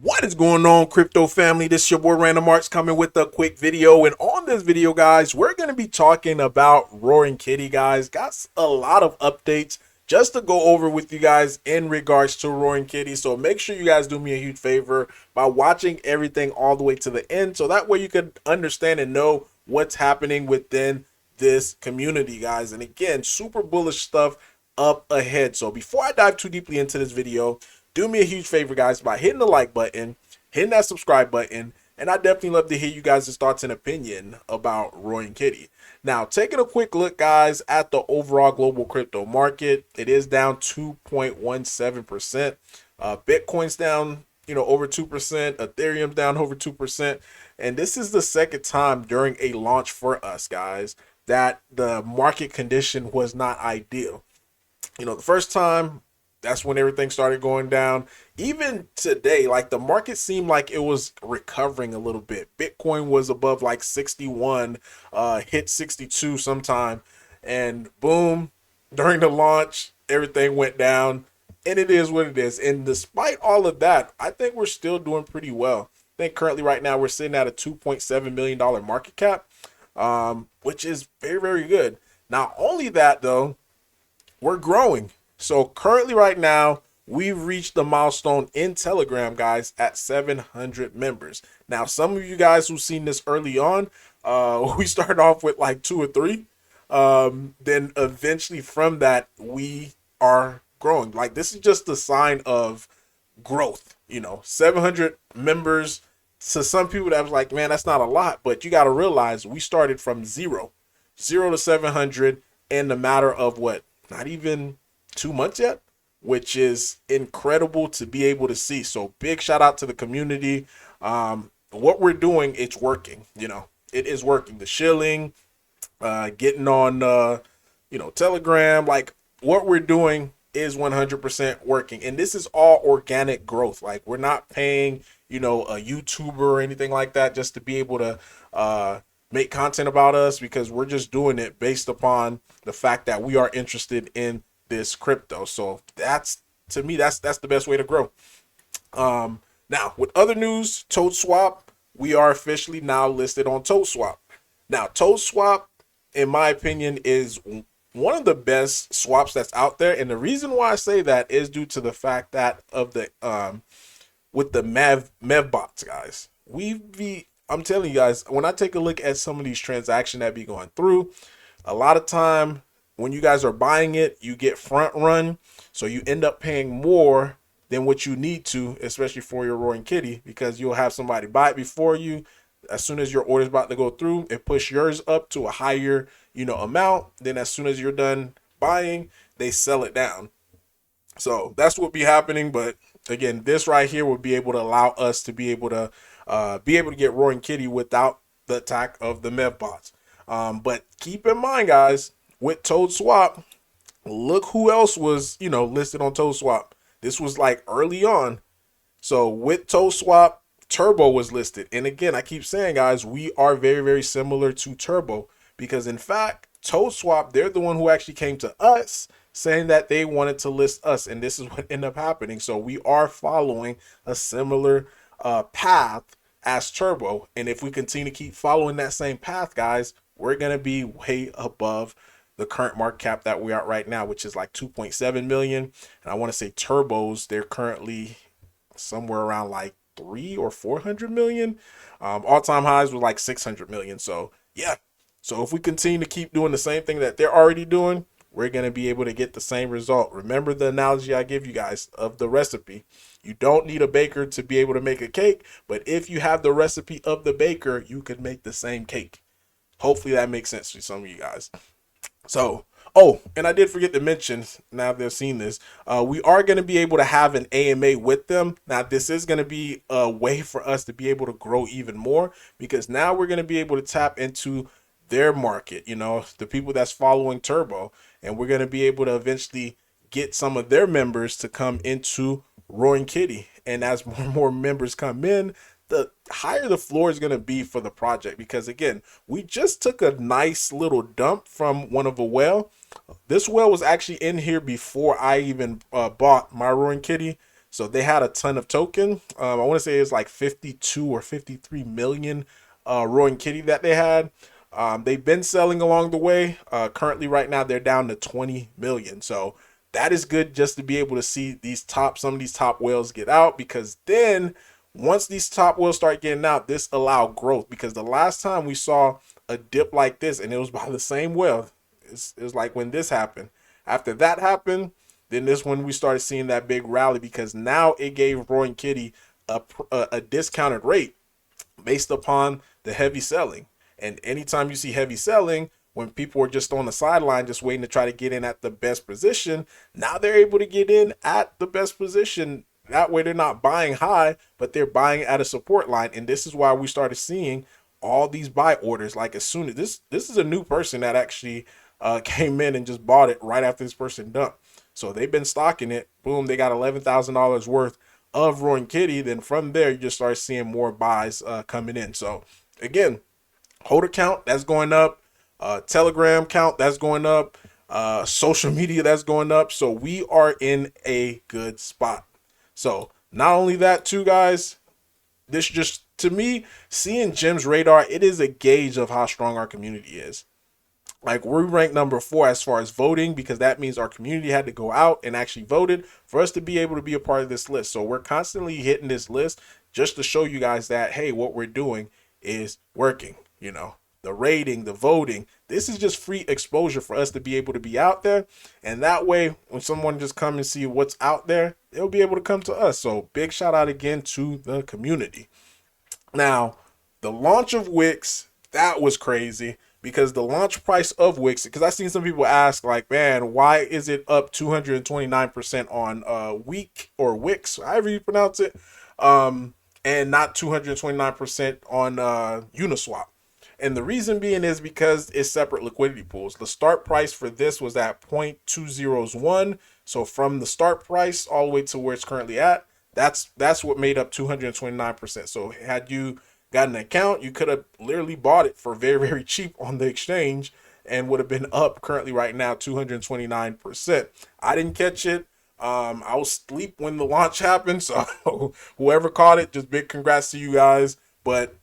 What is going on, crypto family? This is your boy Random Arts coming with a quick video. And on this video, guys, we're going to be talking about Roaring Kitty, guys. Got a lot of updates just to go over with you guys in regards to Roaring Kitty. So make sure you guys do me a huge favor by watching everything all the way to the end. So that way you can understand and know what's happening within this community, guys. And again, super bullish stuff up ahead. So before I dive too deeply into this video, do me a huge favor, guys, by hitting the like button, hitting that subscribe button, and I definitely love to hear you guys' thoughts and opinion about Roaring Kitty. Now, taking a quick look, guys, at the overall global crypto market, it is down 2.17%. Bitcoin's down, over 2%. Ethereum's down over 2%. And this is the second time during a launch for us, guys, that the market condition was not ideal. The first time, that's when everything started going down. Even today, like the market seemed like it was recovering a little bit. Bitcoin was above like 61, hit 62 sometime, and boom, during the launch, everything went down, and it is what it is. And despite all of that, I think we're still doing pretty well. I think currently right now we're sitting at a $2.7 million market cap, which is very, very good. Not only that though, we're growing. So currently right now, we've reached the milestone in Telegram, guys, at 700 members. Now, some of you guys who've seen this early on, we started off with like 2 or 3. Then eventually from that, we are growing. Like this is just a sign of growth, 700 members. To some people that was like, man, that's not a lot. But you got to realize we started from zero to 700 in the matter of what? Not even 2 months yet, which is incredible to be able to see. So big shout out to the community. What we're doing, it's working. It is working. The shilling, getting on Telegram, like what we're doing is 100% working. And this is all organic growth. Like we're not paying a YouTuber or anything like that just to be able to make content about us, because we're just doing it based upon the fact that we are interested in this crypto. So that's, to me, that's the best way to grow. Now with other news, ToadSwap, we are officially now listed on ToadSwap. Now ToadSwap, in my opinion, is one of the best swaps that's out there, and the reason why I say that is due to the fact that of the with the mev bots, guys. I'm telling you guys, when I take a look at some of these transactions that be going through, a lot of time when you guys are buying it, you get front run. So you end up paying more than what you need to, especially for your Roaring Kitty, because you'll have somebody buy it before you. As soon as your order is about to go through, it push yours up to a higher, amount. Then as soon as you're done buying, they sell it down. So that's what be happening. But again, this right here will be able to allow us to be able to get Roaring Kitty without the attack of the mev bots. But keep in mind, guys, with ToadSwap, look who else was, listed on ToadSwap. This was like early on. So with ToadSwap, Turbo was listed. And again, I keep saying, guys, we are very, very similar to Turbo, because in fact, ToadSwap, they're the one who actually came to us saying that they wanted to list us. And this is what ended up happening. So we are following a similar path as Turbo. And if we continue to keep following that same path, guys, we're going to be way above the current market cap that we are right now, which is like 2.7 million. And I want to say Turbos, they're currently somewhere around like 300 or 400 million. All-time highs were like 600 million. So yeah. So if we continue to keep doing the same thing that they're already doing, we're going to be able to get the same result. Remember the analogy I give you guys of the recipe. You don't need a baker to be able to make a cake, but if you have the recipe of the baker, you could make the same cake. Hopefully that makes sense to some of you guys. So, oh, and I did forget to mention, now they've seen this, we are going to be able to have an AMA with them. Now, this is going to be a way for us to be able to grow even more, because now we're going to be able to tap into their market, the people that's following Turbo, and we're going to be able to eventually get some of their members to come into Roaring Kitty. And as more and more members come in, the higher the floor is going to be for the project, because again, we just took a nice little dump from one of a whale. This whale was actually in here before I even bought my Roaring Kitty. So they had a ton of token. I want to say it's like 52 or 53 million Roaring Kitty that they had. They've been selling along the way. Currently, right now, they're down to 20 million. So that is good just to be able to see some of these top whales get out, because then once these top whales start getting out, this allow growth. Because the last time we saw a dip like this, and it was by the same whale, it was like when this happened. After that happened, then this when we started seeing that big rally, because now it gave Roaring Kitty a discounted rate based upon the heavy selling. And anytime you see heavy selling, when people are just on the sideline just waiting to try to get in at the best position, now they're able to get in at the best position. That way they're not buying high, but they're buying at a support line. And this is why we started seeing all these buy orders. Like as soon as this is a new person that actually came in and just bought it right after this person dumped. So they've been stocking it. Boom, they got $11,000 worth of Roaring Kitty. Then from there, you just start seeing more buys coming in. So again, holder count that's going up, Telegram count that's going up, social media that's going up. So we are in a good spot. So not only that too, guys, this just, to me, seeing Jim's radar, it is a gauge of how strong our community is. Like, we're ranked number 4 as far as voting, because that means our community had to go out and actually voted for us to be able to be a part of this list. So we're constantly hitting this list just to show you guys that, hey, what we're doing is working. You know, the rating, the voting, this is just free exposure for us to be able to be out there. And that way, when someone just come and see what's out there, they'll be able to come to us. So big shout out again to the community. Now, the launch of Wix, that was crazy, because the launch price of Wix, because I've seen some people ask, like, man, why is it up 229% on Week or Wix, however you pronounce it, and not 229% on Uniswap? And the reason being is because it's separate liquidity pools. The start price for this was at 0.201. So from the start price all the way to where it's currently at, that's what made up 229%. So had you got an account, you could have literally bought it for very, very cheap on the exchange and would have been up currently right now 229%. I didn't catch it. I was asleep when the launch happened. So whoever caught it, just big congrats to you guys. But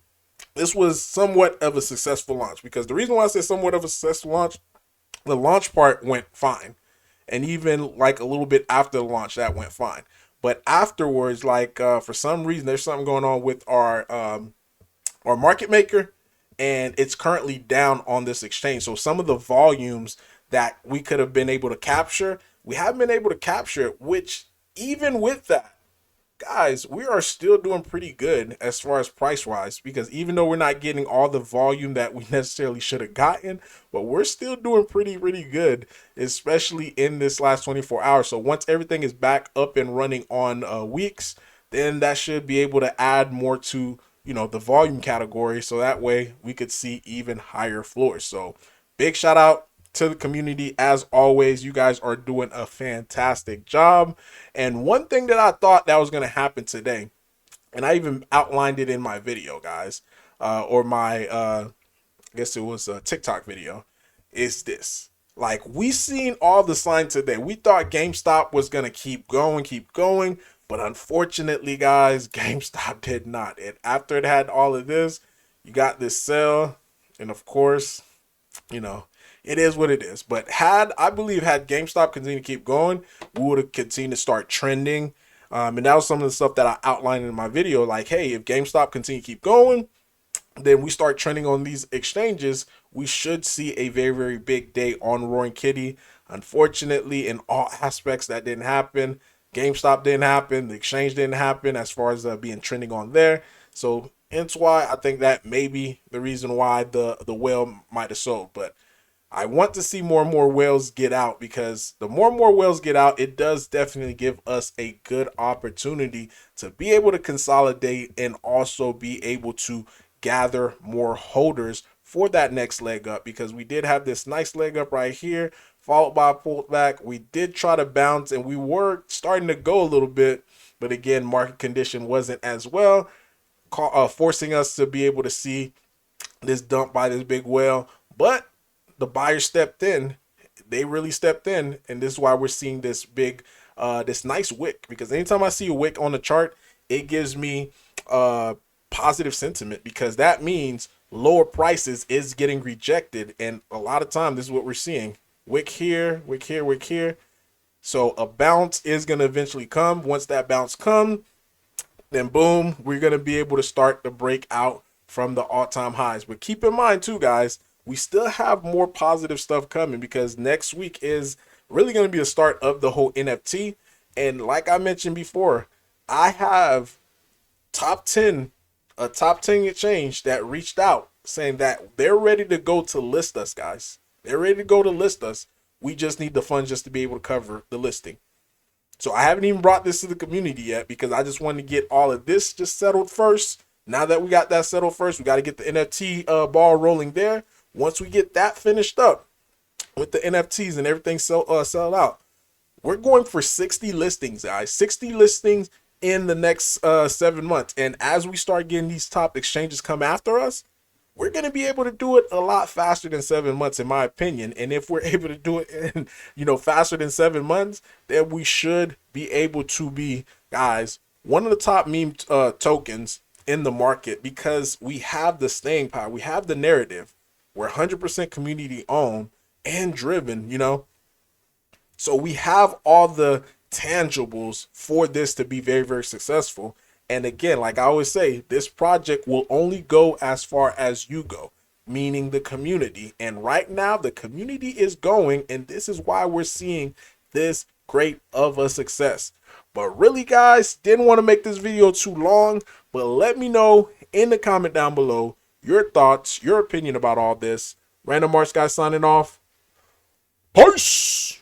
this was somewhat of a successful launch, because the reason why I say somewhat of a successful launch, the launch part went fine. And even like a little bit after the launch, that went fine. But afterwards, like for some reason, there's something going on with our market maker, and it's currently down on this exchange. So some of the volumes that we could have been able to capture, we haven't been able to capture it, which even with that, guys, we are still doing pretty good as far as price wise, because even though we're not getting all the volume that we necessarily should have gotten, but we're still doing pretty good, especially in this last 24 hours. So once everything is back up and running on Weeks, then that should be able to add more to, you know, the volume category. So that way we could see even higher floors. So big shout out to the community. As always, you guys are doing a fantastic job. And one thing that I thought that was going to happen today, and I even outlined it in my video, guys, or my I guess it was a TikTok video, is this. Like, we seen all the signs today. We thought GameStop was going to keep going, but unfortunately, guys, GameStop did not. And after it had all of this, you got this sell, and of course, you know, it is what it is. But I believe had GameStop continued to keep going, we would have continued to start trending. And that was some of the stuff that I outlined in my video. Like, hey, if GameStop continue to keep going, then we start trending on these exchanges, we should see a very, very big day on Roaring Kitty. Unfortunately, in all aspects, that didn't happen. GameStop didn't happen. The exchange didn't happen as far as being trending on there. So hence why I think that may be the reason why the whale might have sold. But I want to see more and more whales get out, because the more and more whales get out, it does definitely give us a good opportunity to be able to consolidate and also be able to gather more holders for that next leg up, because we did have this nice leg up right here, followed by a pullback. We did try to bounce and we were starting to go a little bit, but again, market condition wasn't as well, forcing us to be able to see this dump by this big whale. But the buyers stepped in. They really stepped in, and this is why we're seeing this big this nice wick, because anytime I see a wick on the chart, it gives me positive sentiment, because that means lower prices is getting rejected. And a lot of time, this is what we're seeing: wick here, wick here, wick here. So a bounce is going to eventually come. Once that bounce comes, then boom, we're going to be able to start to break out from the all-time highs. But keep in mind too, guys, we still have more positive stuff coming, because next week is really going to be the start of the whole NFT. And like I mentioned before, I have a top 10 exchange that reached out saying that they're ready to go to list us, guys. They're ready to go to list us. We just need the funds just to be able to cover the listing. So I haven't even brought this to the community yet, because I just wanted to get all of this just settled first. Now that we got that settled first, we got to get the NFT ball rolling there. Once we get that finished up with the NFTs and everything sell out, we're going for 60 listings, guys. 60 listings in the next 7 months. And as we start getting these top exchanges come after us, we're going to be able to do it a lot faster than 7 months, in my opinion. And if we're able to do it in, faster than 7 months, then we should be able to be, guys, one of the top meme tokens in the market, because we have the staying power. We have the narrative. We're 100% community owned and driven, So we have all the tangibles for this to be very, very successful. And again, like I always say, this project will only go as far as you go, meaning the community. And right now, the community is going, and this is why we're seeing this great of a success. But really, guys, didn't want to make this video too long, but let me know in the comment down below your thoughts, your opinion about all this. Random Arts guy signing off. Peace!